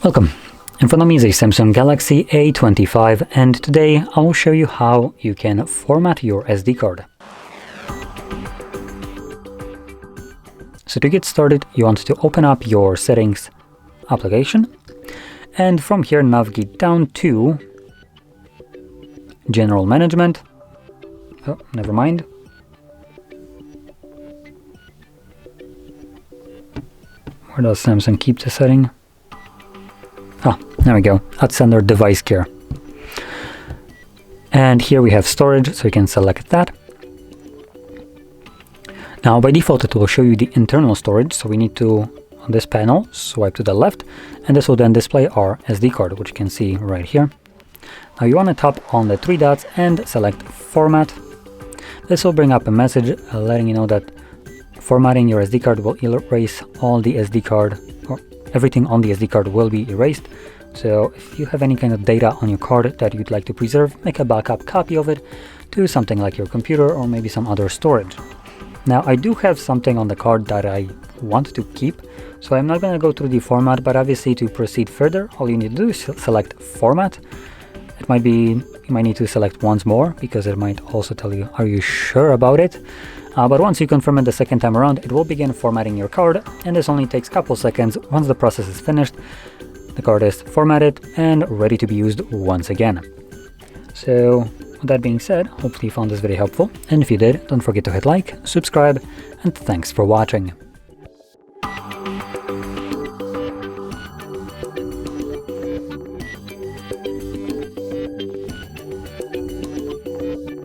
Welcome. In front of me is a Samsung Galaxy A25, and today I will show you how you can format your SD card. So to get started, you want to open up your settings application, and from here navigate down to General Management. Oh, never mind. Where does Samsung keep the setting? Ah, there we go. That's under Device Care. And here we have storage, so you can select that. Now by default it will show you the internal storage, so we need to, on this panel, swipe to the left, and this will then display our SD card, which you can see right here. Now you want to tap on the three dots and select Format. This will bring up a message letting you know that formatting your SD card will erase all the SD card, or everything on the SD card will be erased. So if you have any kind of data on your card that you'd like to preserve, make a backup copy of it to something like your computer or maybe some other storage. Now I do have something on the card that I want to keep, so I'm not going to go through the format, but obviously to proceed further, all you need to do is select Format. It might be, you might need to select once more because it might also tell you, are you sure about it? But once you confirm it the second time around, it will begin formatting your card, and this only takes a couple seconds. Once the process is finished, the card is formatted and ready to be used once again. So with that being said, hopefully you found this video helpful, and if you did, don't forget to hit like, subscribe, and thanks for watching.